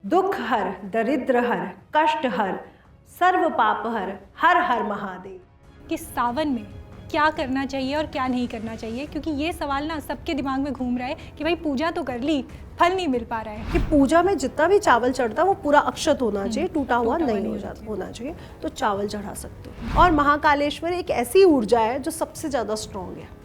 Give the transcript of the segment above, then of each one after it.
दुख हर, दरिद्र हर, कष्ट हर, सर्व पाप हर, हर हर महादेव। कि सावन में क्या करना चाहिए और क्या नहीं करना चाहिए, क्योंकि ये सवाल ना सबके दिमाग में घूम रहा है कि भाई पूजा तो कर ली, फल नहीं मिल पा रहा है। कि पूजा में जितना भी चावल चढ़ता है वो पूरा अक्षत होना चाहिए, टूटा हुआ नहीं होना चाहिए, तो चावल चढ़ा सकते हो। और महाकालेश्वर एक ऐसी ऊर्जा है जो सबसे ज़्यादा स्ट्रॉन्ग है।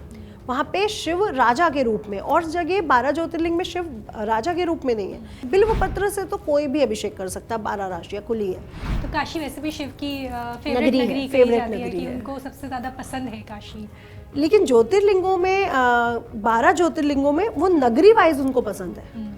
वहाँ पे शिव राजा के रूप में, और जगह 12 ज्योतिर्लिंग में शिव राजा के रूप में नहीं है। बिल्व पत्र से तो कोई भी अभिषेक कर सकता है, 12 राशियाँ खुली है। तो काशी वैसे भी शिव की फेवरेट नगरी कही जाती है कि उनको सबसे ज़्यादा पसंद है काशी। लेकिन ज्योतिर्लिंगों में 12 ज्योतिर्लिंगों में वो नगरी वाइज उनको पसंद है।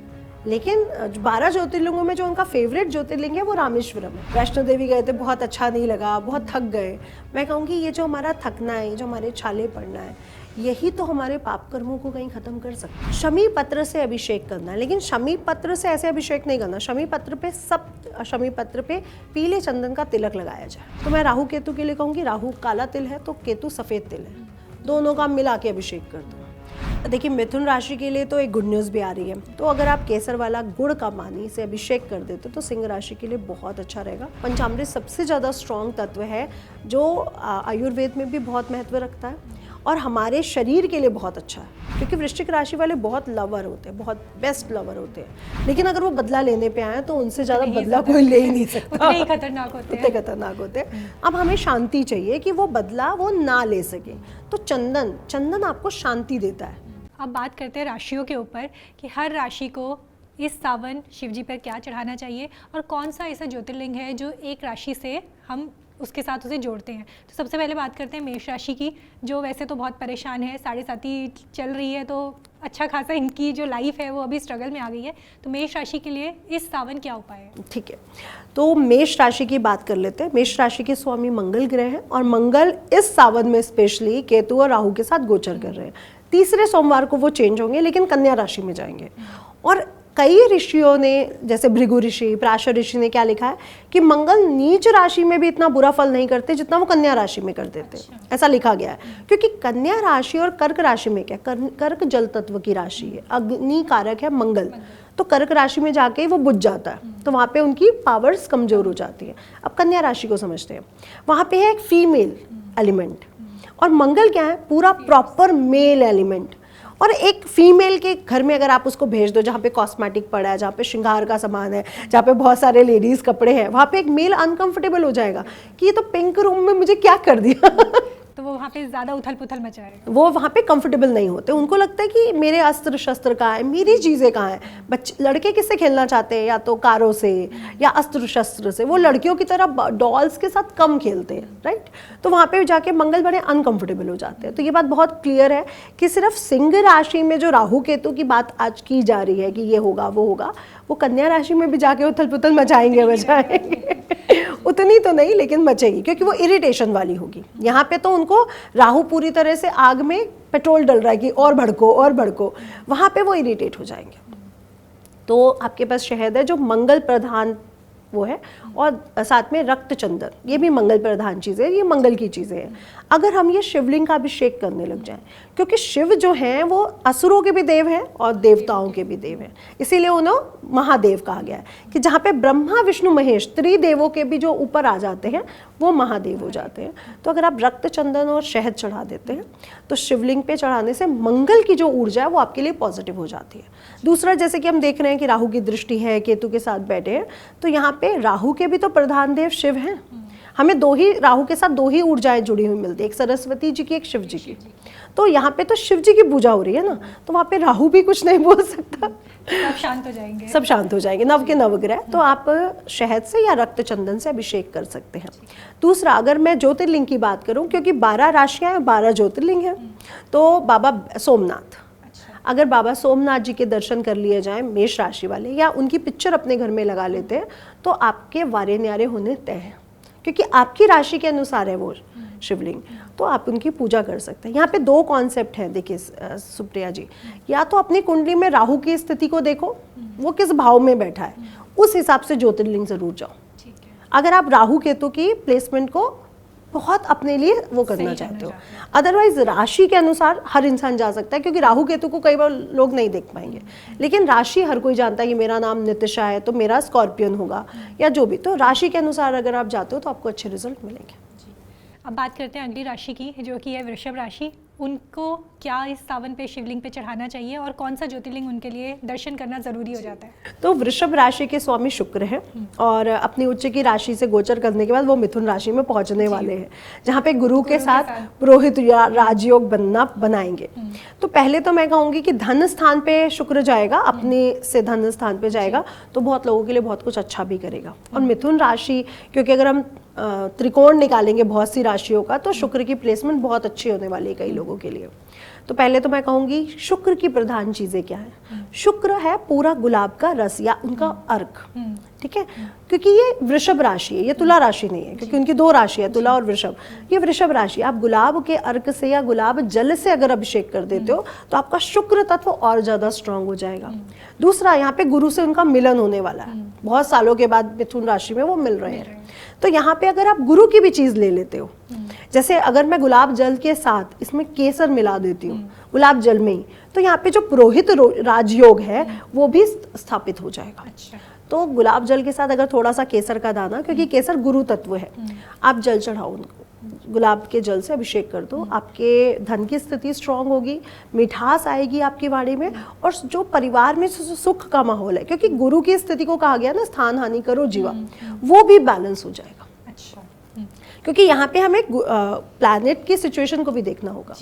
लेकिन 12 ज्योतिर्लिंगों में जो उनका फेवरेट ज्योतिर्लिंग है वो रामेश्वरम है। वैष्णो देवी गए थे, बहुत अच्छा नहीं लगा, बहुत थक गए। मैं कहूँगी ये जो हमारा थकना है, जो हमारे छाले पड़ना है, यही तो हमारे पाप कर्मों को कहीं खत्म कर सकता है। शमी पत्र से अभिषेक करना है, लेकिन शमी पत्र से ऐसे अभिषेक नहीं करना। शमी पत्र पे पीले चंदन का तिलक लगाया जाए। तो मैं राहु केतु के लिए कहूँगी, राहु काला तिल है तो केतु सफ़ेद तिल है, दोनों का मिला के अभिषेक कर दो। देखिए मिथुन राशि के लिए तो एक गुड न्यूज़ भी आ रही है। तो अगर आप केसर वाला गुड़ का पानी से अभिषेक कर देते तो सिंह राशि के लिए बहुत अच्छा रहेगा। पंचामृत सबसे ज़्यादा स्ट्रॉन्ग तत्व है जो आयुर्वेद में भी बहुत महत्व रखता है और हमारे शरीर के लिए बहुत अच्छा है, क्योंकि वृश्चिक राशि वाले बहुत लवर होते हैं, बहुत बेस्ट लवर होते हैं। लेकिन अगर वो बदला लेने पे आए तो उनसे ज़्यादा बदला कोई ले ही नहीं सकता, उतने ही खतरनाक होते हैं। अब हमें शांति चाहिए कि वो बदला वो ना ले सके, तो चंदन आपको शांति देता है। अब बात करते हैं राशियों के ऊपर कि हर राशि को इस सावन शिवजी पर क्या चढ़ाना चाहिए और कौन सा ऐसा ज्योतिर्लिंग है जो एक राशि से हम उसके साथ उसे जोड़ते हैं। तो सबसे पहले बात करते हैं मेष राशि की, जो वैसे तो बहुत परेशान है, 7.5 चल रही है, तो अच्छा खासा इनकी जो लाइफ है वो अभी स्ट्रगल में आ गई है। तो मेष राशि के लिए इस सावन क्या उपाय है? ठीक है, तो मेष राशि की बात कर लेते हैं। मेष राशि के स्वामी मंगल ग्रह हैं और मंगल इस सावन में स्पेशली केतु और राहु के साथ गोचर कर रहे हैं। तीसरे सोमवार को वो चेंज होंगे, लेकिन कन्या राशि में जाएंगे। और कई ऋषियों ने, जैसे भृगु ऋषि, पराशर ऋषि ने क्या लिखा है कि मंगल नीच राशि में भी इतना बुरा फल नहीं करते जितना वो कन्या राशि में कर देते। ऐसा लिखा गया है, क्योंकि कन्या राशि और कर्क राशि में क्या, कर्क जल तत्व की राशि है, अग्नि कारक है मंगल, तो कर्क राशि में जाके वो बुझ जाता है, तो वहाँ पे उनकी पावर्स कमजोर हो जाती है। अब कन्या राशि को समझते हैं, वहाँ पे है एक फीमेल एलिमेंट और मंगल क्या है, पूरा प्रॉपर मेल एलिमेंट। और एक फीमेल के घर में अगर आप उसको भेज दो जहाँ पे कॉस्मेटिक पड़ा है, जहाँ पे श्रृंगार का सामान है, जहाँ पे बहुत सारे लेडीज कपड़े हैं, वहाँ पे एक मेल अनकंफर्टेबल हो जाएगा कि ये तो पिंक रूम में मुझे क्या कर दिया। तो वो वहाँ पे ज़्यादा उथल पुथल मचाएगा, वो वहाँ पे कंफर्टेबल नहीं होते। उनको लगता है कि मेरे अस्त्र शस्त्र कहाँ है, मेरी चीज़ें कहाँ हैं। लड़के किससे खेलना चाहते हैं, या तो कारों से या अस्त्र शस्त्र से। वो लड़कियों की तरह डॉल्स के साथ कम खेलते हैं, राइट। तो वहाँ पे जाके मंगल बड़े अनकंफर्टेबल हो जाते हैं। तो ये बात बहुत क्लियर है कि सिर्फ सिंह राशि में जो राहु केतु की बात आज की जा रही है कि ये होगा वो होगा, वो कन्या राशि में भी जाके उथल पुथल मचाएंगे उतनी तो नहीं, लेकिन मचेगी, क्योंकि वो इरिटेशन वाली होगी। यहाँ पे तो उनको राहु पूरी तरह से आग में पेट्रोल डल रहा है कि और भड़को, वहाँ पे वो इरिटेट हो जाएंगे। तो आपके पास शहद है जो मंगल प्रधान वो है, और साथ में रक्त चंदन, ये भी मंगल प्रधान चीज़ है, ये मंगल की चीज़ें हैं। अगर हम ये शिवलिंग का अभिषेक करने लग जाएं, क्योंकि शिव जो हैं वो असुरों के भी देव हैं और देवताओं के भी देव हैं, इसीलिए उन्हें महादेव कहा गया है कि जहाँ पे ब्रह्मा विष्णु महेश त्रिदेवों के भी जो ऊपर आ जाते हैं वो महादेव हो जाते हैं। तो अगर आप रक्त चंदन और शहद चढ़ा देते हैं तो शिवलिंग पे चढ़ाने से मंगल की जो ऊर्जा है वो आपके लिए पॉजिटिव हो जाती है। दूसरा, जैसे कि हम देख रहे हैं कि राहु की दृष्टि है, केतु के साथ बैठे हैं, तो यहाँ पे राहु के भी तो प्रधान देव शिव हैं। हमें राहु के साथ दो ही ऊर्जाएं जुड़ी हुई मिलती है, एक सरस्वती जी की, एक शिव जी की। तो यहाँ पे तो शिव जी की पूजा हो रही है ना, तो वहाँ पे राहु भी कुछ नहीं बोल सकता, सब शांत हो जाएंगे, नव के नवग्रह। तो आप शहद से या रक्त चंदन से अभिषेक कर सकते हैं। दूसरा, अगर मैं ज्योतिर्लिंग की बात करूं, क्योंकि 12 राशियां हैं, 12 ज्योतिर्लिंग हैं, तो बाबा सोमनाथ, अगर बाबा सोमनाथ जी के दर्शन कर लिए जाएं मेष राशि वाले, या उनकी पिक्चर अपने घर में लगा लेते हैं, तो आपके वारे न्यारे होने तय हैं, क्योंकि आपकी राशि के अनुसार है वो शिवलिंग। तो आप उनकी पूजा कर सकते हैं। यहाँ पे 2 कॉन्सेप्ट हैं, देखिए सुप्रिया जी, या तो अपनी कुंडली में राहु की स्थिति को देखो, वो किस भाव में बैठा है, उस हिसाब से ज्योतिर्लिंग जरूर जाओ। अगर आप राहु केतु की प्लेसमेंट को बहुत अपने लिए वो करना सही चाहते हो। करना अदरवाइज राशि के अनुसार हर इंसान जा सकता है, क्योंकि राहु केतु को कई बार लोग नहीं देख पाएंगे, लेकिन राशि हर कोई जानता है कि मेरा नाम नितिशा है तो मेरा स्कॉर्पियन होगा या जो भी, तो राशि के अनुसार अगर आप जाते हो तो आपको अच्छे रिजल्ट मिलेंगे। अब बात करते हैं अगली राशि की, जो कि है वृषभ राशि। उनको क्या इस सावन पे शिवलिंग पे चढ़ाना चाहिए और कौन सा ज्योतिर्लिंग उनके लिए दर्शन करना जरूरी हो जाता है? तो वृषभ राशि के स्वामी शुक्र हैं और अपनी उच्च की राशि से गोचर करने के बाद वो मिथुन राशि में पहुंचने वाले हैं, जहाँ पे गुरु के साथ पुरोहित राजयोग बनाएंगे। तो पहले तो मैं कहूँगी कि धन स्थान पे शुक्र जाएगा, अपने से धन स्थान पे जाएगा तो बहुत लोगों के लिए बहुत कुछ अच्छा भी करेगा। और मिथुन राशि, क्योंकि अगर हम त्रिकोण निकालेंगे बहुत सी राशियों का, तो शुक्र की प्लेसमेंट बहुत अच्छी होने वाली है कई लोगों के लिए। तो पहले तो मैं कहूँगी शुक्र की प्रधान चीज़ें क्या है। शुक्र है पूरा गुलाब का रस या उनका अर्क, ठीक है, क्योंकि ये वृषभ राशि है, ये तुला राशि नहीं है, क्योंकि उनकी दो राशि है, तुला और वृषभ। ये वृषभ राशि, आप गुलाब के अर्क से या गुलाब जल से अगर अभिषेक कर देते हो तो आपका शुक्र तत्व और ज़्यादा स्ट्रांग हो जाएगा। दूसरा, यहाँ पे गुरु से उनका मिलन होने वाला है, बहुत सालों के बाद मिथुन राशि में वो मिल रहे हैं। तो यहाँ पे अगर आप गुरु की भी चीज़ ले लेते हो, जैसे अगर मैं गुलाब जल के साथ इसमें केसर मिला देती हूँ गुलाब जल में ही, तो यहाँ पे जो पुरोहित राजयोग है वो भी स्थापित हो जाएगा। अच्छा। तो गुलाब जल के साथ अगर थोड़ा सा केसर का दाना, क्योंकि केसर गुरु तत्व है, आप जल चढ़ाओ उनको, गुलाब के जल से अभिषेक कर दो, आपके धन की स्थिति स्ट्रांग होगी, मिठास आएगी आपकी वाणी में, और जो परिवार में सुख का माहौल है, क्योंकि गुरु की स्थिति को कहा गया ना स्थान हानि करो जीवा, वो भी बैलेंस हो जाएगा। अच्छा। क्योंकि यहाँ पे हमें प्लैनेट की सिचुएशन को भी देखना होगा,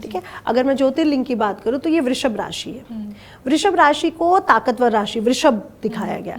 ठीक है। अगर मैं ज्योतिर्लिंग की बात करूँ तो ये वृषभ राशि है। वृषभ राशि को ताकतवर राशि वृषभ दिखाया गया,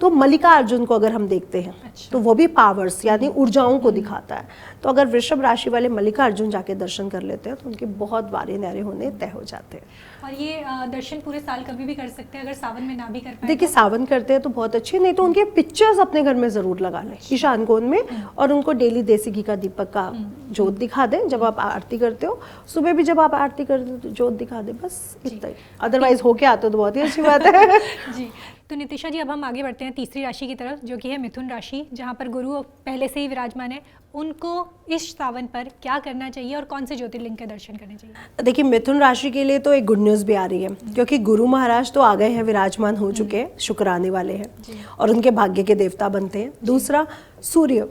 तो मल्लिकार्जुन को अगर हम देखते हैं तो वो भी पावर्स यानी ऊर्जाओं को दिखाता है। तो अगर वृषभ राशि वाले मल्लिकार्जुन जाके दर्शन कर लेते हैं तो उनके बहुत बारे न्यारे होने तय हो जाते हैं। और ये दर्शन पूरे साल कभी भी कर सकते हैं, अगर सावन में ना भी कर पाए? देखिए, सावन करते हैं तो बहुत अच्छे, नहीं तो उनके पिक्चर्स अपने घर में जरूर लगा लें ईशान कोण में, और उनको डेली देसी घी का दीपक का जोत दिखा दें जब आप आरती करते हो। सुबह भी जब आप आरती करते हो तो जोत दिखा दें, बस इतना ही। अदरवाइज होके आते हो तो बहुत ही अच्छी बात है। जी। तो नितिशा जी, अब हम आगे बढ़ते हैं तीसरी राशि की तरफ, जो कि है मिथुन राशि, जहाँ पर गुरु पहले से ही विराजमान है। उनको इस सावन पर क्या करना चाहिए और कौन से ज्योतिर्लिंग के दर्शन करने चाहिए? देखिए, मिथुन राशि के लिए तो एक गुड न्यूज़ भी आ रही है, क्योंकि गुरु महाराज तो आ गए हैं, विराजमान हो चुके हैं, शुक्र आने वाले हैं और उनके भाग्य के देवता बनते हैं। दूसरा, सूर्य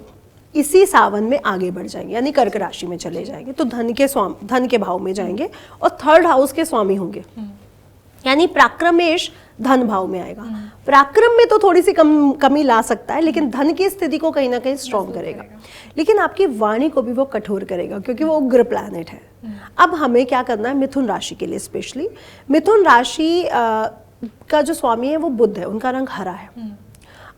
इसी सावन में आगे बढ़ जाएंगे, यानी कर्क राशि में चले जाएंगे, तो धन के भाव में जाएंगे और थर्ड हाउस के स्वामी होंगे, यानी पराक्रमेश धन भाव में आएगा। पराक्रम में तो थोड़ी सी कमी ला सकता है, लेकिन धन की स्थिति को कहीं ना कहीं स्ट्रॉन्ग करेगा। लेकिन आपकी वाणी को भी वो कठोर करेगा, क्योंकि वो उग्र प्लैनेट है। अब हमें क्या करना है मिथुन राशि के लिए स्पेशली, मिथुन राशि का जो स्वामी है वो बुध है, उनका रंग हरा है।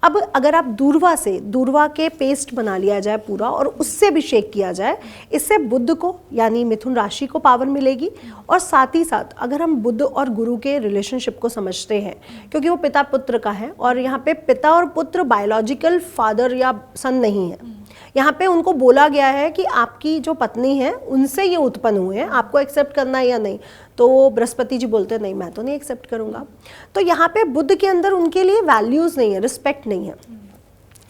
अब अगर आप दूर्वा के पेस्ट बना लिया जाए पूरा और उससे अभिषेक किया जाए, इससे बुध को यानी मिथुन राशि को पावर मिलेगी। और साथ ही साथ अगर हम बुध और गुरु के रिलेशनशिप को समझते हैं, क्योंकि वो पिता पुत्र का है, और यहाँ पे पिता और पुत्र बायोलॉजिकल फादर या सन नहीं है, यहाँ पे उनको बोला गया है कि आपकी जो पत्नी है उनसे ये उत्पन्न हुए हैं, आपको एक्सेप्ट करना है या नहीं। तो बृहस्पति जी बोलते हैं नहीं, मैं तो नहीं एक्सेप्ट करूँगा। तो यहाँ पे बुद्ध के अंदर उनके लिए वैल्यूज़ नहीं है, रिस्पेक्ट नहीं है।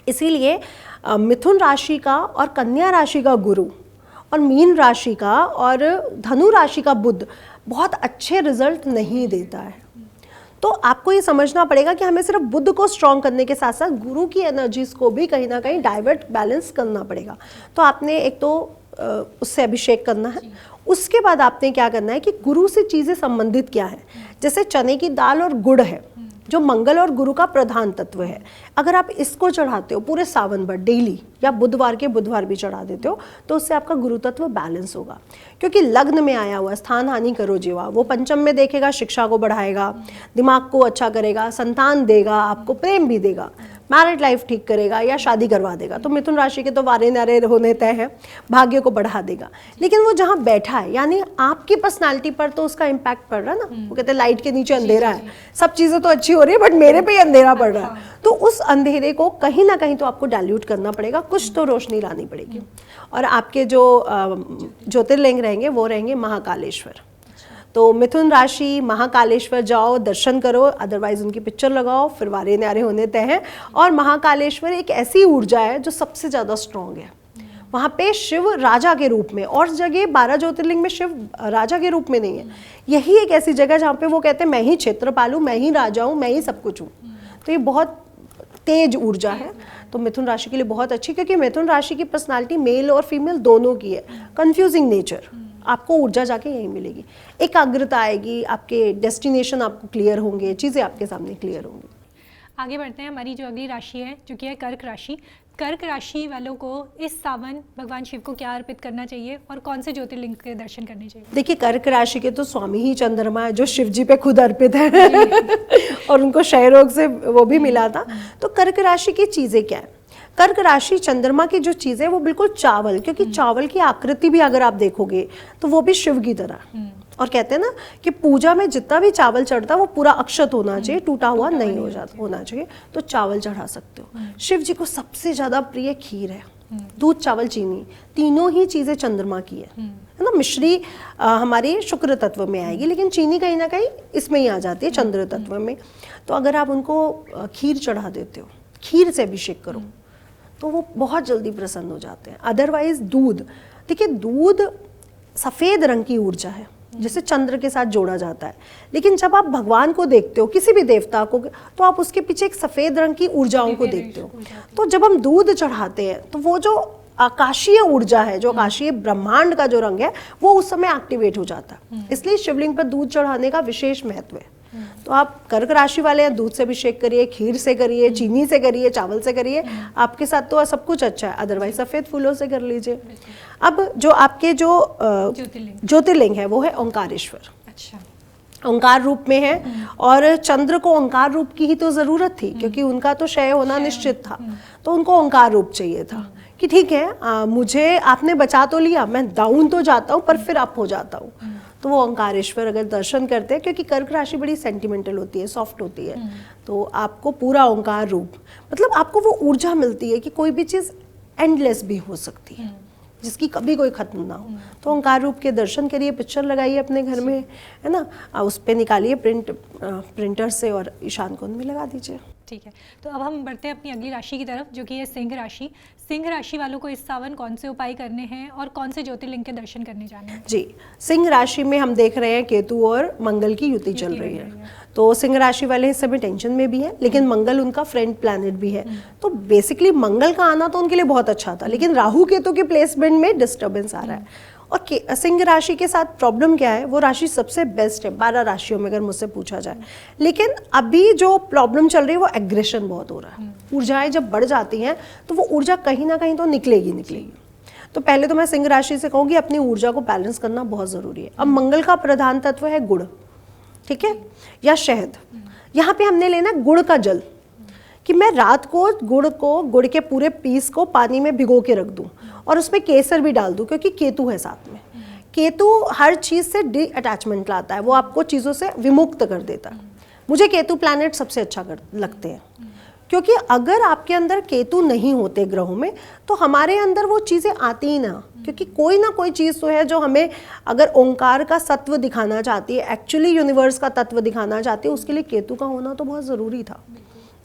इसीलिए मिथुन राशि का और कन्या राशि का गुरु और मीन राशि का और धनु राशि का बुध बहुत अच्छे रिजल्ट नहीं देता है। तो आपको ये समझना पड़ेगा कि हमें सिर्फ बुध को स्ट्रॉन्ग करने के साथ साथ गुरु की एनर्जीज को भी कहीं ना कहीं डाइवर्ट बैलेंस करना पड़ेगा। तो आपने एक तो उससे अभिषेक करना है, उसके बाद आपने क्या करना है कि गुरु से चीज़ें संबंधित क्या है, जैसे चने की दाल और गुड़ है जो मंगल और गुरु का प्रधान तत्व है। अगर आप इसको चढ़ाते हो पूरे सावन भर डेली, या बुधवार के बुधवार भी चढ़ा देते हो, तो उससे आपका गुरु तत्व बैलेंस होगा। क्योंकि लग्न में आया हुआ स्थान हानि करो जीवा, वो पंचम में देखेगा, शिक्षा को बढ़ाएगा, दिमाग को अच्छा करेगा, संतान देगा, आपको प्रेम भी देगा, मैरिड लाइफ ठीक करेगा या शादी करवा देगा। तो मिथुन राशि के तो वारे नारे होने तय है, भाग्य को बढ़ा देगा। लेकिन वो जहाँ बैठा है यानी आपकी पर्सनालिटी पर तो उसका इम्पैक्ट पड़ रहा है ना। वो कहते हैं लाइट के नीचे अंधेरा है, सब चीज़ें तो अच्छी हो रही है बट मेरे पे ही अंधेरा पड़ रहा है। तो उस अंधेरे को कहीं ना कहीं तो आपको डाइल्यूट करना पड़ेगा, कुछ तो रोशनी लानी पड़ेगी। और आपके जो ज्योतिर्लिंग रहेंगे वो रहेंगे महाकालेश्वर। तो मिथुन राशि महाकालेश्वर जाओ, दर्शन करो, अदरवाइज उनकी पिक्चर लगाओ, फिर वारे न्यारे होने तय हैं। और महाकालेश्वर एक ऐसी ऊर्जा है जो सबसे ज़्यादा स्ट्रॉन्ग है। वहाँ पे शिव राजा के रूप में, और जगह 12 ज्योतिर्लिंग में शिव राजा के रूप में नहीं है। यही एक ऐसी जगह जहाँ पे वो कहते हैं मैं ही क्षेत्रपाल हूँ, मैं ही राजा हूँ, मैं ही सब कुछ हूँ। तो ये बहुत तेज ऊर्जा है, तो मिथुन राशि के लिए बहुत अच्छी, क्योंकि मिथुन राशि की पर्सनालिटी मेल और फीमेल दोनों की है। कंफ्यूजिंग नेचर, आपको ऊर्जा जाके यहीं मिलेगी, एकाग्रता आएगी, आपके डेस्टिनेशन आपको क्लियर होंगे, चीज़ें आपके सामने क्लियर होंगी। आगे बढ़ते हैं, हमारी जो अगली राशि है जो कि है कर्क राशि। कर्क राशि वालों को इस सावन भगवान शिव को क्या अर्पित करना चाहिए और कौन से ज्योतिर्लिंग के दर्शन करने चाहिए? देखिए, कर्क राशि के तो स्वामी ही चंद्रमा है, जो शिव जी पे खुद अर्पित है और उनको क्षय रोग से वो भी मिला था। तो कर्क राशि की चीज़ें क्या है? कर्क राशि चंद्रमा की जो चीज़ है वो बिल्कुल चावल, क्योंकि चावल की आकृति भी अगर आप देखोगे तो वो भी शिव की तरह, और कहते हैं ना कि पूजा में जितना भी चावल चढ़ता वो पूरा अक्षत होना चाहिए, टूटा हुआ नहीं होना चाहिए। तो चावल चढ़ा सकते हो। शिव जी को सबसे ज़्यादा प्रिय खीर है, दूध, चावल, चीनी, तीनों ही चीज़ें चंद्रमा की है ना। मिश्री हमारे शुक्र तत्व में आएगी, लेकिन चीनी कहीं ना कहीं इसमें ही आ जाती है, चंद्र तत्व में। तो अगर आप उनको खीर चढ़ा देते हो, खीर से अभिषेक करो, तो वो बहुत जल्दी प्रसन्न हो जाते हैं। अदरवाइज दूध, देखिए दूध सफ़ेद रंग की ऊर्जा है, जैसे चंद्र के साथ जोड़ा जाता है, लेकिन जब आप भगवान को देखते हो, किसी भी देवता को, तो आप उसके पीछे एक सफ़ेद रंग की ऊर्जाओं को देखते हो। तो जब हम दूध चढ़ाते हैं तो वो जो आकाशीय ऊर्जा है, जो आकाशीय ब्रह्मांड का जो रंग है, वो उस समय एक्टिवेट हो जाता है। इसलिए शिवलिंग पर दूध चढ़ाने का विशेष महत्व है। तो आप कर्क राशि वाले हैं, दूध से अभिषेक करिए, खीर से करिए, चीनी से करिए, चावल से करिए, आपके साथ तो सब कुछ अच्छा है। अदरवाइज सफ़ेद फूलों से कर लीजिए। अब जो आपके जो ज्योतिर्लिंग है वो है ओंकारेश्वर। अच्छा, ओंकार रूप में है, और चंद्र को ओंकार रूप की ही तो ज़रूरत थी, क्योंकि उनका तो क्षय होना निश्चित था। तो उनको ओंकार रूप चाहिए था कि ठीक है, मुझे आपने बचा तो लिया, मैं डाउन तो जाता हूँ पर फिर अप हो जाता हूँ। तो वो ओंकारेश्वर अगर दर्शन करते हैं, क्योंकि कर्क राशि बड़ी सेंटिमेंटल होती है, सॉफ्ट होती है, तो आपको पूरा ओंकार रूप, मतलब आपको वो ऊर्जा मिलती है कि कोई भी चीज़ एंडलेस भी हो सकती है, जिसकी कभी कोई खत्म ना हो। तो ओंकार रूप के दर्शन करिए, पिक्चर लगाइए अपने घर में, है ना, उस पर निकालिए प्रिंटर से और ईशान कोण में लगा दीजिए। ठीक है, तो अब हम बढ़ते हैं अपनी अगली राशि की तरफ, जो कि है सिंह राशि। सिंह राशि वालों को इस सावन कौन से उपाय करने हैं और कौन से ज्योतिर्लिंग के दर्शन करने जाने हैं? जी, सिंह राशि में हम देख रहे हैं केतु और मंगल की युति चल रही है। तो सिंह राशि वाले इस समय टेंशन में भी है, लेकिन मंगल उनका फ्रेंड प्लैनेट भी है। तो बेसिकली मंगल का आना तो उनके लिए बहुत अच्छा था, लेकिन राहु केतु के प्लेसमेंट में डिस्टर्बेंस आ रहा है। और सिंह राशि के साथ प्रॉब्लम क्या है? वो राशि सबसे बेस्ट है 12 राशियों में अगर मुझसे पूछा जाए, लेकिन अभी जो प्रॉब्लम चल रही है वो एग्रेशन बहुत हो रहा है। ऊर्जाएं जब बढ़ जाती हैं तो वो ऊर्जा कहीं ना कहीं तो निकलेगी। तो पहले तो मैं सिंह राशि से कहूँगी अपनी ऊर्जा को बैलेंस करना बहुत ज़रूरी है। अब मंगल का प्रधान तत्व है गुड़, ठीक है, या शहद। यहाँ पे हमने लेना गुड़ का जल, कि मैं रात को गुड़ के पूरे पीस को पानी में भिगो के रख दूं और उसमें केसर भी डाल दूं, क्योंकि केतु है साथ में। केतु हर चीज़ से डी अटैचमेंट लाता है, वो आपको चीज़ों से विमुक्त कर देता है। मुझे केतु प्लैनेट सबसे अच्छा लगते हैं, क्योंकि अगर आपके अंदर केतु नहीं होते ग्रहों में तो हमारे अंदर वो चीज़ें आती ही ना, क्योंकि कोई ना कोई चीज़ तो है जो हमें अगर ओंकार का सत्व दिखाना चाहती है, एक्चुअली यूनिवर्स का तत्व दिखाना चाहती है, उसके लिए केतु का होना तो बहुत ज़रूरी था।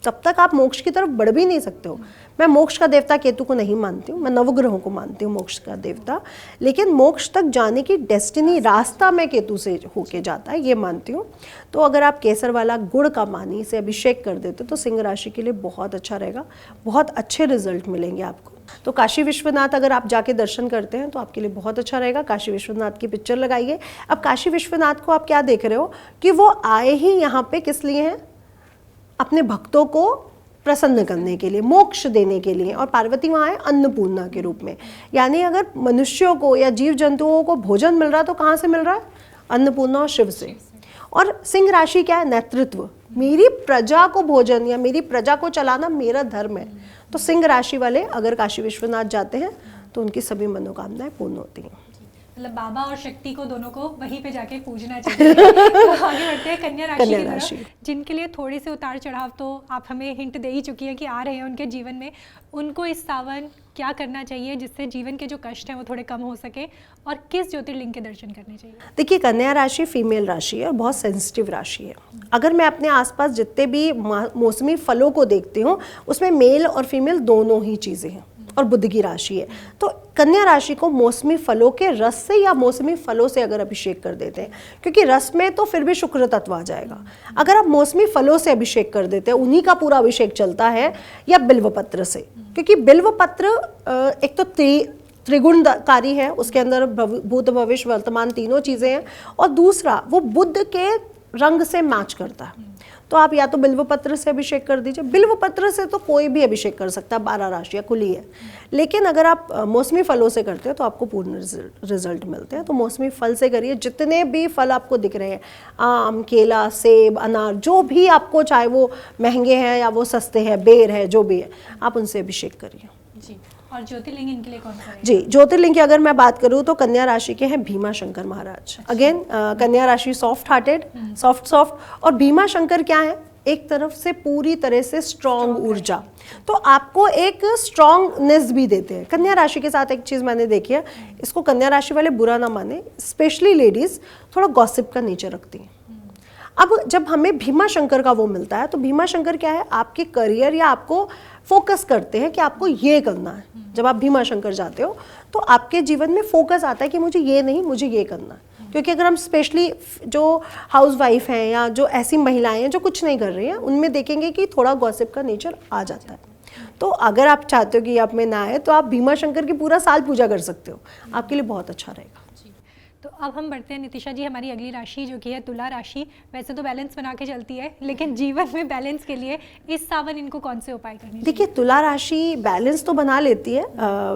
तब तक आप मोक्ष की तरफ बढ़ भी नहीं सकते हो। मैं मोक्ष का देवता केतु को नहीं मानती हूँ, मैं नवग्रहों को मानती हूँ मोक्ष का देवता, लेकिन मोक्ष तक जाने की डेस्टिनी रास्ता में केतु से होके जाता है, ये मानती हूँ। तो अगर आप केसर वाला गुड़ का पानी से अभिषेक कर देते तो सिंह राशि के लिए बहुत अच्छा रहेगा, बहुत अच्छे रिजल्ट मिलेंगे आपको। तो काशी विश्वनाथ अगर आप जाके दर्शन करते हैं तो आपके लिए बहुत अच्छा रहेगा। काशी विश्वनाथ की पिक्चर लगाइए। अब काशी विश्वनाथ को आप क्या देख रहे हो कि वो आए ही यहाँ पे किस लिए हैं? अपने भक्तों को प्रसन्न करने के लिए, मोक्ष देने के लिए। और पार्वती वहाँ है अन्नपूर्णा के रूप में, यानी अगर मनुष्यों को या जीव जंतुओं को भोजन मिल रहा है तो कहाँ से मिल रहा है? अन्नपूर्णा और शिव से। और सिंह राशि क्या है? नेतृत्व। मेरी प्रजा को भोजन या मेरी प्रजा को चलाना मेरा धर्म है। तो सिंह राशि वाले अगर काशी विश्वनाथ जाते हैं तो उनकी सभी मनोकामनाएं पूर्ण होती हैं। मतलब बाबा और शक्ति को दोनों को वहीं पे जाके पूजना चाहिए। तो आगे बढ़ते हैं कन्या राशि की तरफ, जिनके लिए थोड़े से उतार चढ़ाव तो आप हमें हिंट दे ही चुकी है कि आ रहे हैं उनके जीवन में। उनको इस सावन क्या करना चाहिए जिससे जीवन के जो कष्ट हैं वो थोड़े कम हो सके, और किस ज्योतिर्लिंग के दर्शन करने चाहिए? देखिए, कन्या राशि फीमेल राशि है और बहुत सेंसिटिव राशि है। अगर मैं अपने आसपास जितने भी मौसमी फलों को देखती हूँ उसमें मेल और फीमेल दोनों ही चीज़ें हैं। और बुध की राशि है। तो कन्या राशि को मौसमी फलों के रस से या मौसमी फलों से अगर अभिषेक कर देते हैं, क्योंकि रस में तो फिर भी शुक्र तत्व आ जाएगा, अगर आप मौसमी फलों से अभिषेक कर देते हैं, उन्हीं का पूरा अभिषेक चलता है, या बिल्व पत्र से, क्योंकि बिल्व पत्र एक तो त्रिगुणकारी है, उसके अंदर भूत भविष्य वर्तमान तीनों चीजें हैं, और दूसरा वो बुध के रंग से मैच करता है। तो आप या तो बिल्व पत्र से अभिषेक कर दीजिए, बिल्व पत्र से तो कोई भी अभिषेक कर सकता है, 12 राशियाँ खुली है, लेकिन अगर आप मौसमी फलों से करते हैं तो आपको पूर्ण रिजल्ट मिलते हैं। तो मौसमी फल से करिए, जितने भी फल आपको दिख रहे हैं, आम, केला, सेब, अनार, जो भी आपको, चाहे वो महंगे हैं या वो सस्ते हैं, बेर है, जो भी है, आप उनसे अभिषेक करिए जी। और ज्योतिर्लिंग इनके लिए कौन सा है? जी, ज्योतिर्लिंग की अगर मैं बात करूं तो कन्या राशि के हैं भीमा शंकर महाराज। अगेन कन्या राशि सॉफ्ट हार्टेड, सॉफ्ट, और भीमा शंकर क्या है, एक तरफ से पूरी तरह से स्ट्रॉन्ग ऊर्जा, तो आपको एक स्ट्रॉन्गनेस भी देते हैं। कन्या राशि के साथ एक चीज़ मैंने देखी है, इसको कन्या राशि वाले बुरा ना माने, स्पेशली लेडीज थोड़ा गॉसिप का नेचर रखती हैं। अब जब हमें भीमा शंकर का वो मिलता है, तो भीमा शंकर क्या है, आपके करियर या आपको फोकस करते हैं कि आपको ये करना है। जब आप भीमा शंकर जाते हो तो आपके जीवन में फोकस आता है कि मुझे ये नहीं, मुझे ये करना है। क्योंकि अगर हम स्पेशली जो हाउसवाइफ हैं या जो ऐसी महिलाएं हैं जो कुछ नहीं कर रही हैं, उनमें देखेंगे कि थोड़ा गॉसिप का नेचर आ जाता है। तो अगर आप चाहते हो कि आप में ना आए, तो आप भीमा शंकर की पूरा साल पूजा कर सकते हो, आपके लिए बहुत अच्छा रहेगा। तो अब हम बढ़ते हैं नितिशा जी, हमारी अगली राशि जो कि है तुला राशि। वैसे तो बैलेंस बना के चलती है, लेकिन जीवन में बैलेंस के लिए इस सावन इनको कौन से उपाय करने चाहिए? देखिए, तुला राशि बैलेंस तो बना लेती है,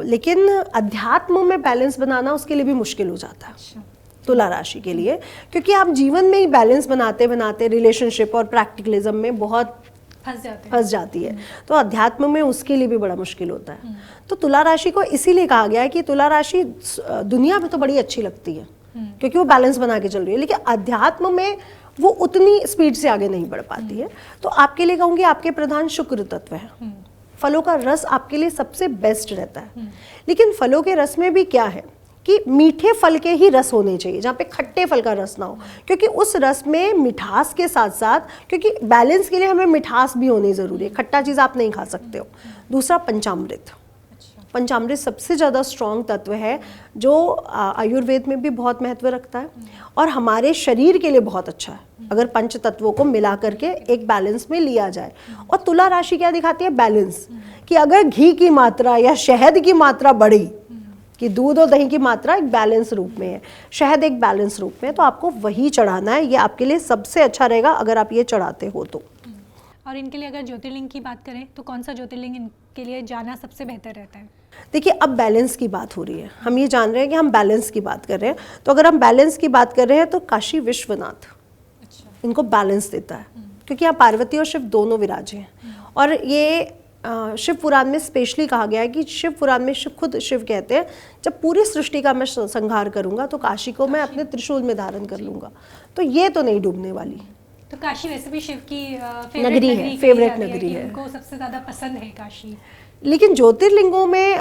लेकिन अध्यात्म में बैलेंस बनाना उसके लिए भी मुश्किल हो जाता है। अच्छा। तुला राशि के लिए, क्योंकि आप जीवन में ही बैलेंस बनाते बनाते रिलेशनशिप और प्रैक्टिकलिज्म में बहुत फंस जाती है, तो अध्यात्म में उसके लिए भी बड़ा मुश्किल होता है। तो तुला राशि को इसीलिए कहा गया है कि तुला राशि दुनिया में तो बड़ी अच्छी लगती है क्योंकि वो बैलेंस बना के चल रही है, लेकिन अध्यात्म में वो उतनी स्पीड से आगे नहीं बढ़ पाती है। तो आपके लिए कहूँगी, आपके प्रधान शुक्र तत्व है, फलों का रस आपके लिए सबसे बेस्ट रहता है। लेकिन फलों के रस में भी क्या है कि मीठे फल के ही रस होने चाहिए, जहाँ पे खट्टे फल का रस ना हो, क्योंकि उस रस में मिठास के साथ साथ, क्योंकि बैलेंस के लिए हमें मिठास भी होनी ज़रूरी है, खट्टा चीज़ आप नहीं खा सकते हो। दूसरा, पंचामृत। पंचामृत सबसे ज़्यादा स्ट्रॉन्ग तत्व है, जो आयुर्वेद में भी बहुत महत्व रखता है और हमारे शरीर के लिए बहुत अच्छा है अगर पंच तत्वों को मिला करके एक बैलेंस में लिया जाए। और तुला राशि क्या दिखाती है, बैलेंस, कि अगर घी की मात्रा या शहद की मात्रा बढ़ी, कि दूध और दही की मात्रा एक बैलेंस रूप में है, शहद एक बैलेंस रूप में है, तो आपको वही चढ़ाना है। ये आपके लिए सबसे अच्छा रहेगा अगर आप ये चढ़ाते हो तो। और इनके लिए अगर ज्योतिर्लिंग की बात करें तो कौन सा ज्योतिर्लिंग इनके लिए जाना सबसे बेहतर रहता है? देखिए, अब बैलेंस की बात हो रही है, हम ये जान रहे हैं कि हम बैलेंस की बात कर रहे हैं, तो अगर हम बैलेंस की बात कर रहे हैं तो काशी विश्वनाथ इनको बैलेंस देता है, क्योंकि यहाँ पार्वती और शिव दोनों विराजे हैं। और ये शिव पुराण में स्पेशली कहा गया है कि शिव पुराण में खुद शिव कहते हैं, जब पूरी सृष्टि का मैं संहार करूंगा तो काशी को मैं अपने त्रिशूल में धारण कर लूंगा, तो ये तो नहीं डूबने वाली। तो काशी वैसे भी शिव की नगरी है, फेवरेट नगरी है, उनको सबसे ज्यादा पसंद है काशी। लेकिन ज्योतिर्लिंगों में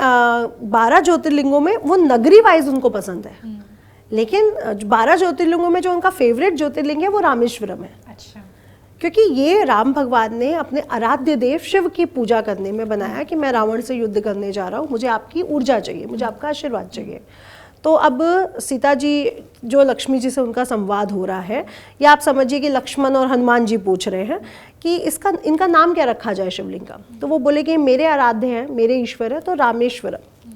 12 ज्योतिर्लिंगों में वो नगरी वाइज उनको पसंद है, लेकिन 12 ज्योतिर्लिंगों में जो उनका फेवरेट ज्योतिर्लिंग है वो रामेश्वरम है। अच्छा। क्योंकि ये राम भगवान ने अपने आराध्य देव शिव की पूजा करने में बनाया कि मैं रावण से युद्ध करने जा रहा हूँ, मुझे आपकी ऊर्जा चाहिए, मुझे आपका आशीर्वाद चाहिए। तो अब सीता जी जो लक्ष्मी जी से उनका संवाद हो रहा है, या आप समझिए कि लक्ष्मण और हनुमान जी पूछ रहे हैं कि इनका नाम क्या रखा जाए शिवलिंग का, तो वो बोले कि मेरे आराध्य हैं, मेरे ईश्वर है, तो रामेश्वरम।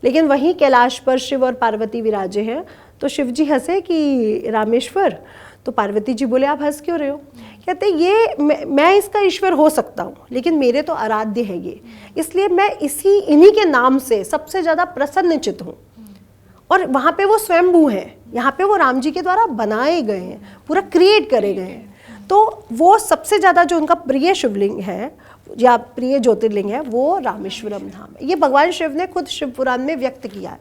लेकिन वहीं कैलाश पर शिव और पार्वती विराजे हैं, तो शिव जी हंसे कि रामेश्वर, तो पार्वती जी बोले आप हंस क्यों रहे हो? कहते ये मैं इसका ईश्वर हो सकता हूँ, लेकिन मेरे तो आराध्य है ये, इसलिए मैं इन्हीं के नाम से सबसे ज़्यादा प्रसन्नचित हूँ। और वहाँ पे वो स्वयंभू हैं, यहाँ पे वो राम जी के द्वारा बनाए गए हैं, पूरा क्रिएट करे गए हैं। तो वो सबसे ज़्यादा जो उनका प्रिय शिवलिंग है या प्रिय ज्योतिर्लिंग है वो रामेश्वरम धाम है। ये भगवान शिव ने खुद शिव पुराण में व्यक्त किया है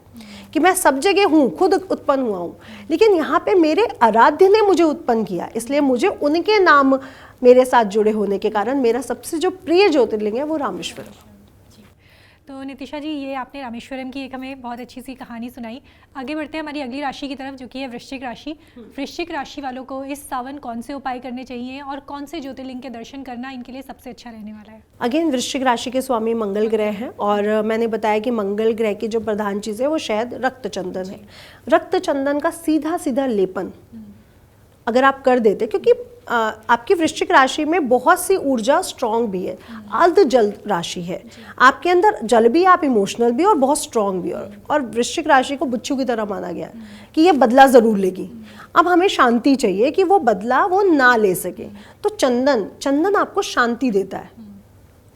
कि मैं सब जगह हूँ, खुद उत्पन्न हुआ हूँ, लेकिन यहाँ पे मेरे आराध्य ने मुझे उत्पन्न किया, इसलिए मुझे उनके नाम मेरे साथ जुड़े होने के कारण मेरा सबसे जो प्रिय ज्योतिर्लिंग है वो रामेश्वरम। तो नितिशा जी, ये आपने रामेश्वरम की एक हमें बहुत अच्छी सी कहानी सुनाई। आगे बढ़ते हैं हमारी अगली राशि की तरफ, जो कि है वृश्चिक राशि। वृश्चिक राशि वालों को इस सावन कौन से उपाय करने चाहिए और कौन से ज्योतिर्लिंग के दर्शन करना इनके लिए सबसे अच्छा रहने वाला है? अगेन वृश्चिक राशि के स्वामी मंगल ग्रह हैं, और मैंने बताया कि मंगल ग्रह की जो प्रधान चीज़ है वो शायद रक्त चंदन है। रक्त चंदन का सीधा सीधा लेपन अगर आप कर देते, क्योंकि आपकी वृश्चिक राशि में बहुत सी ऊर्जा स्ट्रांग भी है, अर्ध जल राशि है, आपके अंदर जल भी, आप इमोशनल भी और बहुत स्ट्रांग भी। और वृश्चिक राशि को बुच्चू की तरह माना गया है कि ये बदला ज़रूर लेगी। अब हमें शांति चाहिए कि वो बदला वो ना ले सके, तो चंदन आपको शांति देता है,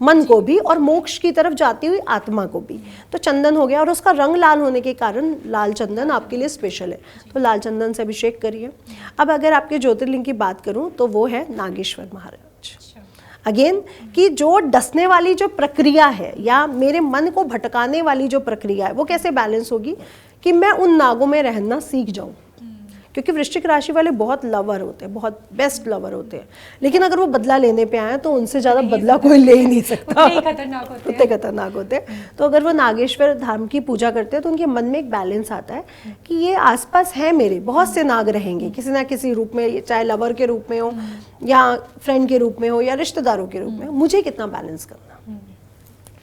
मन को भी और मोक्ष की तरफ जाती हुई आत्मा को भी। तो चंदन हो गया, और उसका रंग लाल होने के कारण लाल चंदन आपके लिए स्पेशल है, तो लाल चंदन से अभिषेक करिए। अब अगर आपके ज्योतिर्लिंग की बात करूं तो वो है नागेश्वर महाराज। अगेन कि जो डसने वाली जो प्रक्रिया है या मेरे मन को भटकाने वाली जो प्रक्रिया है वो कैसे बैलेंस होगी कि मैं उन नागों में रहना सीख जाऊं। क्योंकि वृश्चिक राशि वाले बहुत लवर होते हैं, बहुत बेस्ट लवर होते हैं, लेकिन अगर वो बदला लेने पे आए तो उनसे ज़्यादा बदला कोई ले ही नहीं सकता, उतने खतरनाक होते हैं। तो अगर वो नागेश्वर धाम की पूजा करते हैं तो उनके मन में एक बैलेंस आता है कि ये आसपास है, मेरे बहुत से नाग रहेंगे किसी ना किसी रूप में, चाहे लवर के रूप में हो या फ्रेंड के रूप में हो या रिश्तेदारों के रूप में हो, मुझे कितना बैलेंस करना।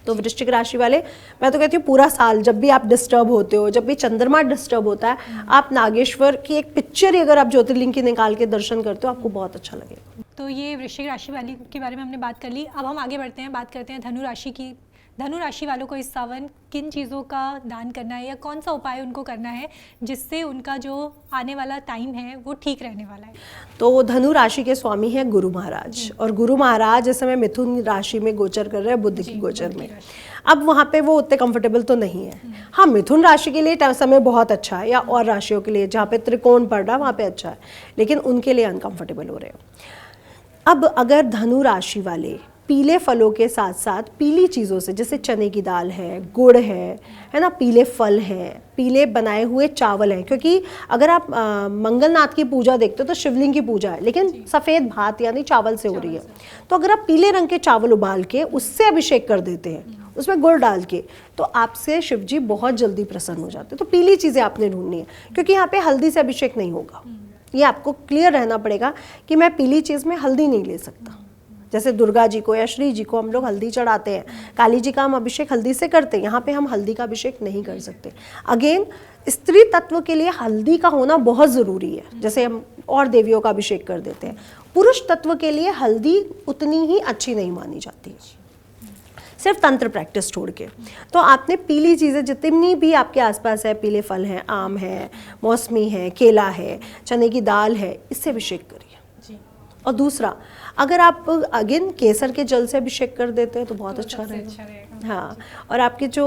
तो वृश्चिक राशि वाले, मैं तो कहती हूँ पूरा साल जब भी आप डिस्टर्ब होते हो, जब भी चंद्रमा डिस्टर्ब होता है, आप नागेश्वर की एक पिक्चर ही अगर आप ज्योतिर्लिंग की निकाल के दर्शन करते हो, आपको बहुत अच्छा लगेगा। तो ये वृश्चिक राशि वाली के बारे में हमने बात कर ली। अब हम आगे बढ़ते हैं, बात करते हैं धनु राशि की। धनु राशि वालों को इस सावन किन चीज़ों का दान करना है या कौन सा उपाय उनको करना है जिससे उनका जो आने वाला टाइम है वो ठीक रहने वाला है? तो धनु राशि के स्वामी हैं गुरु महाराज, और गुरु महाराज इस समय मिथुन राशि में गोचर कर रहे हैं, बुध की गोचर में। अब वहाँ पे वो उतने कंफर्टेबल तो नहीं है। हाँ, मिथुन राशि के लिए समय बहुत अच्छा है, या और राशियों के लिए जहाँ पे त्रिकोण पड़ रहा है वहाँ पे अच्छा है, लेकिन उनके लिए अनकंफर्टेबल हो रहे हैं। अब अगर धनु राशि वाले पीले फलों के साथ साथ पीली चीज़ों से, जैसे चने की दाल है, गुड़ है ना, पीले फल हैं, पीले बनाए हुए चावल हैं, क्योंकि अगर आप मंगलनाथ की पूजा देखते हो तो शिवलिंग की पूजा है, लेकिन सफ़ेद भात यानी चावल से हो रही है। तो अगर आप पीले रंग के चावल उबाल के उससे अभिषेक कर देते हैं, उसमें गुड़ डाल के, तो आपसे शिव जी बहुत जल्दी प्रसन्न हो जाते हैं। तो पीली चीज़ें आपने ढूंढनी है, क्योंकि यहाँ पे हल्दी से अभिषेक नहीं होगा। ये आपको क्लियर रहना पड़ेगा कि मैं पीली चीज़ में हल्दी नहीं ले सकता। जैसे दुर्गा जी को या श्री जी को हम लोग हल्दी चढ़ाते हैं, काली जी का हम अभिषेक हल्दी से करते हैं, यहाँ पे हम हल्दी का अभिषेक नहीं कर सकते। अगेन स्त्री तत्व के लिए हल्दी का होना बहुत ज़रूरी है, जैसे हम और देवियों का अभिषेक कर देते हैं। पुरुष तत्व के लिए हल्दी उतनी ही अच्छी नहीं मानी जाती है, सिर्फ तंत्र प्रैक्टिस छोड़ के। तो आपने पीली चीज़ें जितनी भी आपके आसपास है, पीले फल हैं, आम है, मौसमी है, केला है, चने की दाल है, इससे अभिषेक करिए। और दूसरा, अगर आप अगेन केसर के जल से अभिषेक कर देते हैं तो बहुत अच्छा रहेगा। हाँ, और आपके जो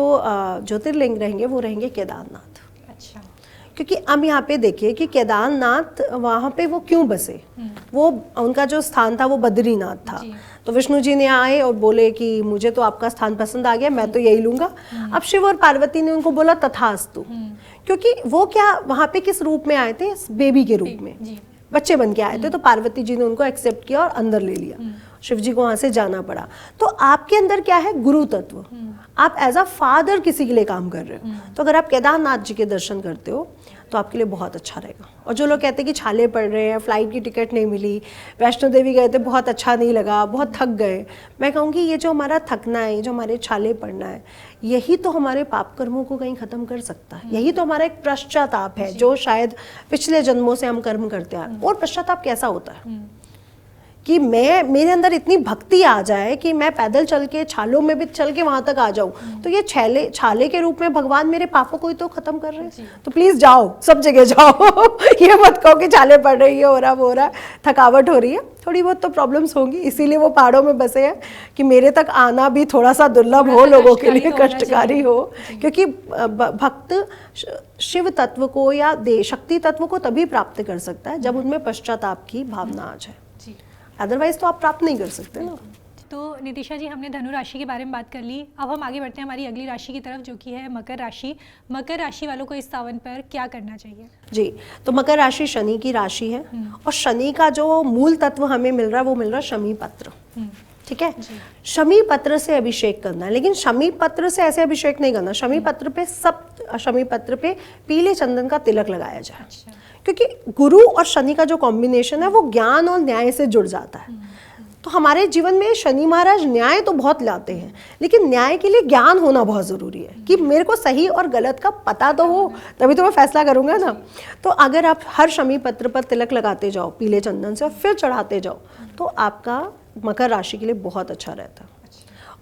ज्योतिर्लिंग रहेंगे वो रहेंगे केदारनाथ। अच्छा, क्योंकि अब यहाँ पे देखिए कि केदारनाथ वहाँ पे वो क्यों बसे, वो उनका जो स्थान था वो बद्रीनाथ था। तो विष्णु जी ने आए और बोले कि मुझे तो आपका स्थान पसंद आ गया, मैं तो यही लूँगा। अब शिव और पार्वती ने उनको बोला तथास्तु, क्योंकि वो क्या वहाँ पे किस रूप में आए थे, बेबी के रूप में, बच्चे बन के आए थे। तो पार्वती जी ने उनको एक्सेप्ट किया और अंदर ले लिया, शिव जी को वहाँ से जाना पड़ा। तो आपके अंदर क्या है, गुरु तत्व, आप एज अ फादर किसी के लिए काम कर रहे हो। तो अगर आप केदारनाथ जी के दर्शन करते हो तो आपके लिए बहुत अच्छा रहेगा। और जो लोग कहते हैं कि छाले पड़ रहे हैं, फ्लाइट की टिकट नहीं मिली, वैष्णो देवी गए थे बहुत अच्छा नहीं लगा, बहुत थक गए, मैं कहूँगी ये जो हमारा थकना है, जो हमारे छाले पड़ना है, यही तो हमारे पाप कर्मों को कहीं ख़त्म कर सकता है। यही तो हमारा एक पश्चाताप है जो शायद पिछले जन्मों से हम कर्म करते हैं। और पश्चाताप कैसा होता है कि मेरे अंदर इतनी भक्ति आ जाए कि मैं पैदल चल के, छालों में भी चल के वहां तक आ जाऊं, तो ये छाले के रूप में भगवान मेरे पापों को ही तो खत्म कर रहे हैं। तो प्लीज जाओ, सब जगह जाओ। ये मत कहो कि छाले पड़ रही है, हो रहा है, थकावट हो रही है, थोड़ी बहुत तो प्रॉब्लम्स होंगी, इसीलिए वो पहाड़ों में बसे हैं कि मेरे तक आना भी थोड़ा सा दुर्लभ हो, लोगों के लिए कष्टकारी हो। क्योंकि भक्त शिव तत्व को या शक्ति तत्व को तभी प्राप्त कर सकता है जब उनमें पश्चाताप की भावना आ जाए, अदरवाइज तो आप प्राप्त नहीं कर सकते ना। तो नितिशा जी, हमने धनु राशि के बारे में बात कर ली। अब हम आगे बढ़ते हैं हमारी अगली राशि की तरफ, जो कि है मकर राशि। मकर राशि वालों को इस सावन पर क्या करना चाहिए? जी, तो मकर राशि शनि की राशि है, और शनि का जो मूल तत्व हमें मिल रहा है वो मिल रहा है शमी पत्र। ठीक है। शमी पत्र से अभिषेक करना है, लेकिन शमी पत्र से ऐसे अभिषेक नहीं करना। शमी पत्र पे पीले चंदन का तिलक लगाया जाए। अच्छा। क्योंकि गुरु और शनि का जो कॉम्बिनेशन है वो ज्ञान और न्याय से जुड़ जाता है। तो हमारे जीवन में शनि महाराज न्याय तो बहुत लाते हैं, लेकिन न्याय के लिए ज्ञान होना बहुत ज़रूरी है कि मेरे को सही और गलत का पता तो हो, तभी तो मैं फैसला करूँगा ना। तो अगर आप हर शमी पत्र पर तिलक लगाते जाओ पीले चंदन से और फिर चढ़ाते जाओ, तो आपका मकर राशि के लिए बहुत अच्छा रहता है।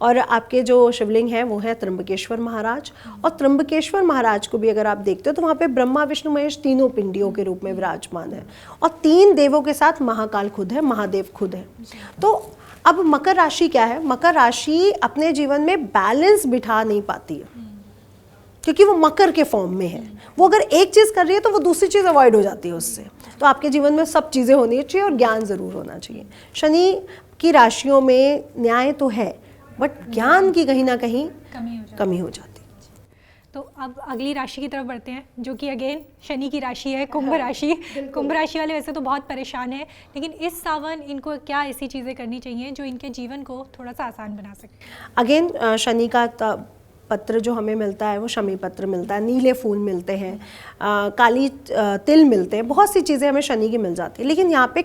और आपके जो शिवलिंग हैं वो है त्र्यंबकेश्वर महाराज, और त्र्यंबकेश्वर महाराज को भी अगर आप देखते हो तो वहाँ पे ब्रह्मा विष्णु महेश तीनों पिंडियों के रूप में विराजमान है, और 3 देवों के साथ महाकाल खुद है, महादेव खुद है। तो अब मकर राशि क्या है, मकर राशि अपने जीवन में बैलेंस बिठा नहीं पाती है, क्योंकि वो मकर के फॉर्म में है। वो अगर एक चीज़ कर रही है तो वो दूसरी चीज़ अवॉइड हो जाती है उससे। तो आपके जीवन में सब चीज़ें होनी चाहिए और ज्ञान ज़रूर होना चाहिए। शनि की राशियों में न्याय तो है, बट ज्ञान की कहीं ना कहीं कमी हो जाती है। तो अब अगली राशि की तरफ बढ़ते हैं, जो कि अगेन शनि की राशि है, कुंभ राशि। कुंभ राशि वाले वैसे तो बहुत परेशान हैं, लेकिन इस सावन इनको क्या ऐसी चीज़ें करनी चाहिए जो इनके जीवन को थोड़ा सा आसान बना सके? अगेन शनि का पत्र जो हमें मिलता है वो शमी पत्र मिलता है, नीले फूल मिलते हैं, काली तिल मिलते हैं, बहुत सी चीज़ें हमें शनि की मिल जाती है। लेकिन यहाँ पे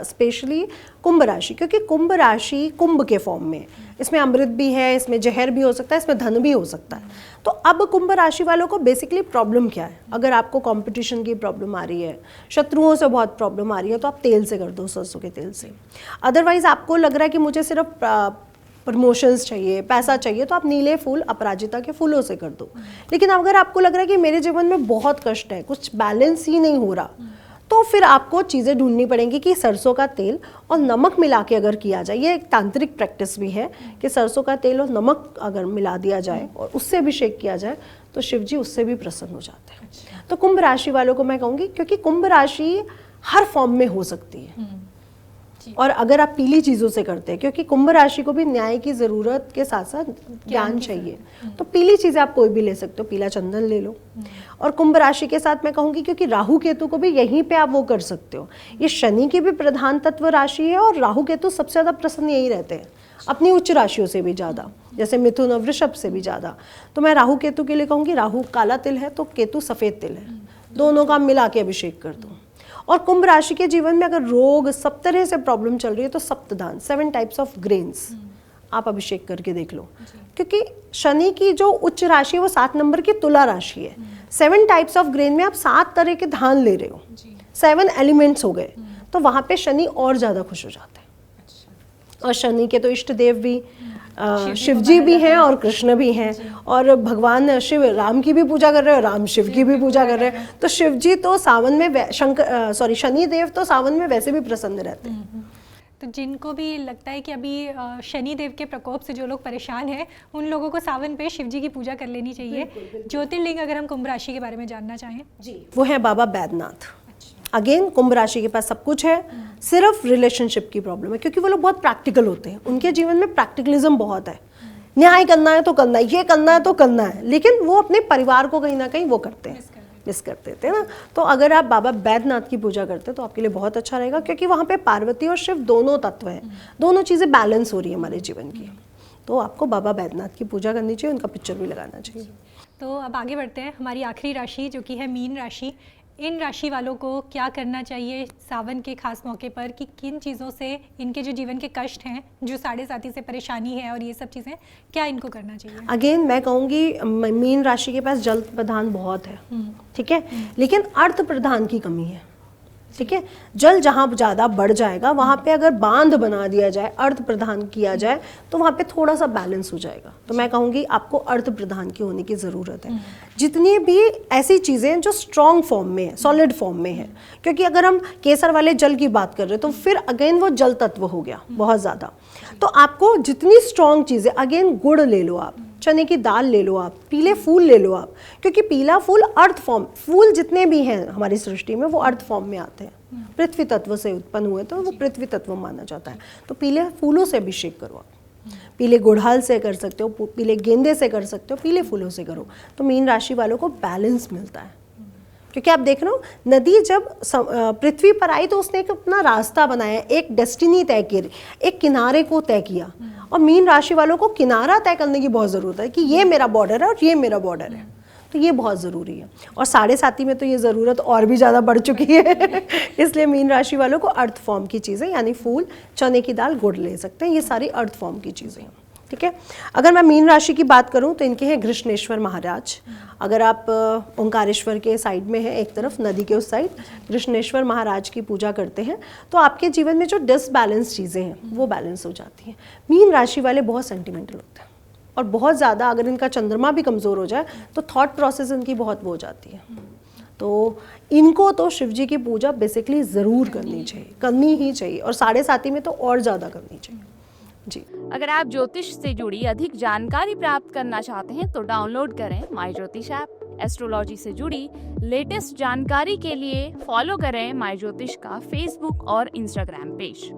स्पेशली कुंभ राशि, क्योंकि कुंभ राशि कुंभ के फॉर्म में, इसमें अमृत भी है, इसमें जहर भी हो सकता है, इसमें धन भी हो सकता है। तो अब कुंभ राशि वालों को बेसिकली प्रॉब्लम क्या है? अगर आपको कंपटीशन की प्रॉब्लम आ रही है, शत्रुओं से बहुत प्रॉब्लम आ रही है, तो आप तेल से कर दो, सरसों के तेल से। अदरवाइज आपको लग रहा है कि मुझे सिर्फ प्रमोशंस चाहिए, पैसा चाहिए, तो आप नीले फूल अपराजिता के फूलों से कर दो। लेकिन अगर आपको लग रहा है कि मेरे जीवन में बहुत कष्ट है, कुछ बैलेंस ही नहीं हो रहा, तो फिर आपको चीज़ें ढूंढनी पड़ेंगी कि सरसों का तेल और नमक मिला के अगर किया जाए, ये एक तांत्रिक प्रैक्टिस भी है कि सरसों का तेल और नमक अगर मिला दिया जाए और उससे अभिषेक किया जाए तो शिव जी उससे भी प्रसन्न हो जाते हैं। तो कुंभ राशि वालों को मैं कहूँगी, क्योंकि कुंभ राशि हर फॉर्म में हो सकती है, और अगर आप पीली चीज़ों से करते हैं, क्योंकि कुंभ राशि को भी न्याय की ज़रूरत के साथ साथ ज्ञान चाहिए, तो पीली चीज़ें आप कोई भी ले सकते हो, पीला चंदन ले लो। और कुंभ राशि के साथ मैं कहूँगी, क्योंकि राहु केतु को भी यहीं पे आप वो कर सकते हो, ये शनि की भी प्रधान तत्व राशि है, और राहु केतु सबसे ज़्यादा प्रसन्न यही रहते हैं, अपनी उच्च राशियों से भी ज़्यादा, जैसे मिथुन और वृषभ से भी ज़्यादा। तो मैं राहु केतु के लिए कहूँगी, राहु काला तिल है तो केतु सफ़ेद तिल है, दोनों का मिला के अभिषेक कर दो। और कुंभ राशि के जीवन में अगर रोग, सब तरह से प्रॉब्लम चल रही है, तो सप्तदान 7 टाइप्स ऑफ ग्रेन्स आप अभिषेक करके देख लो, क्योंकि शनि की जो उच्च राशि है वो 7 नंबर की तुला राशि है। 7 टाइप्स ऑफ ग्रेन में आप 7 तरह के धान ले रहे हो, 7 एलिमेंट्स हो गए, तो वहाँ पे शनि और ज़्यादा खुश हो जाते हैं। और शनि के तो इष्ट देव भी शिव जी भी हैं और कृष्ण भी हैं, और भगवान शिव राम की भी पूजा कर रहे हैं, राम शिव की भी पूजा कर रहे हैं। तो शिव जी तो सावन में शनि देव तो सावन में वैसे भी प्रसन्न रहते हैं। तो जिनको भी लगता है कि अभी शनि देव के प्रकोप से जो लोग परेशान हैं, उन लोगों को सावन पे शिव जी की पूजा कर लेनी चाहिए। ज्योतिर्लिंग अगर हम कुंभ राशि के बारे में जानना चाहें जी, वो है बाबा बैद्यनाथ। अगेन कुंभ राशि के पास सब कुछ है, सिर्फ रिलेशनशिप की प्रॉब्लम है, क्योंकि वो लोग बहुत प्रैक्टिकल होते हैं, उनके जीवन में प्रैक्टिकलिज्म बहुत है। न्याय करना है तो करना है, ये करना है तो करना है, लेकिन वो अपने परिवार को कहीं ना कहीं वो करते हैं, मिस कर देते हैं ना। तो अगर आप बाबा बैद्यनाथ की पूजा करते हैं तो आपके लिए बहुत अच्छा रहेगा, क्योंकि वहाँ पे पार्वती और शिव दोनों तत्व हैं, दोनों चीज़ें बैलेंस हो रही है हमारे जीवन की। तो आपको बाबा बैद्यनाथ की पूजा करनी चाहिए, उनका पिक्चर भी लगाना चाहिए। तो अब आगे बढ़ते हैं, हमारी आखिरी राशि जो कि है मीन राशि। इन राशि वालों को क्या करना चाहिए सावन के खास मौके पर, कि किन चीज़ों से इनके जो जीवन के कष्ट हैं, जो साढ़े साथी से परेशानी है और ये सब चीज़ें, क्या इनको करना चाहिए? अगेन मैं कहूँगी मीन राशि के पास जल प्रधान बहुत है, ठीक है, लेकिन अर्थ प्रधान की कमी है, ठीक है। जल जहाँ ज़्यादा बढ़ जाएगा वहाँ पे अगर बांध बना दिया जाए, अर्थ प्रदान किया जाए, तो वहाँ पे थोड़ा सा बैलेंस हो जाएगा। तो मैं कहूँगी आपको अर्थ प्रदान की होने की ज़रूरत है। जितनी भी ऐसी चीज़ें जो स्ट्रॉन्ग फॉर्म में है, सॉलिड फॉर्म में है, क्योंकि अगर हम केसर वाले जल की बात कर रहे हैं तो फिर अगेन वो जल तत्व हो गया बहुत ज़्यादा। तो आपको जितनी स्ट्रॉन्ग चीज़ें, अगेन गुड़ ले लो आप, चने की दाल ले लो आप, पीले फूल ले लो आप, क्योंकि पीला फूल अर्थ फॉर्म, फूल जितने भी हैं हमारी सृष्टि में वो अर्थ फॉर्म में आते हैं, पृथ्वी तत्व से उत्पन्न हुए तो वो पृथ्वी तत्व माना जाता है। तो पीले फूलों से अभिषेक करो आप, पीले गुड़हल से कर सकते हो, पीले गेंदे से कर सकते हो, पीले फूलों से करो, तो मीन राशि वालों को बैलेंस मिलता है। क्योंकि आप देख रहे हो नदी जब पृथ्वी पर आई तो उसने एक अपना रास्ता बनाया, एक डेस्टिनी तय की, एक किनारे को तय किया। और मीन राशि वालों को किनारा तय करने की बहुत ज़रूरत है कि ये मेरा बॉर्डर है और ये मेरा बॉर्डर है, तो ये बहुत ज़रूरी है। और 7.5 में तो ये ज़रूरत और भी ज़्यादा बढ़ चुकी है इसलिए मीन राशि वालों को अर्थ फॉर्म की चीज़ें यानी फूल, चने की दाल, गुड़ ले सकते हैं, ये सारी अर्थ फॉर्म की चीज़ें हैं। ठीक है, अगर मैं मीन राशि की बात करूं तो इनके हैं कृष्णेश्वर महाराज। अगर आप ओंकारेश्वर के साइड में है, एक तरफ नदी के उस साइड कृष्णेश्वर महाराज की पूजा करते हैं तो आपके जीवन में जो डिसबैलेंस चीज़ें हैं वो बैलेंस हो जाती हैं। मीन राशि वाले बहुत सेंटिमेंटल होते हैं और बहुत ज़्यादा, अगर इनका चंद्रमा भी कमज़ोर हो जाए तो थॉट प्रोसेस इनकी बहुत वो हो जाती है। तो इनको तो शिव जी की पूजा बेसिकली ज़रूर करनी चाहिए, करनी ही चाहिए, और 7.5 में तो और ज़्यादा करनी चाहिए जी। अगर आप ज्योतिष से जुड़ी अधिक जानकारी प्राप्त करना चाहते हैं तो डाउनलोड करें माई ज्योतिष ऐप। एस्ट्रोलॉजी से जुड़ी लेटेस्ट जानकारी के लिए फॉलो करें माई ज्योतिष का फेसबुक और इंस्टाग्राम पेज।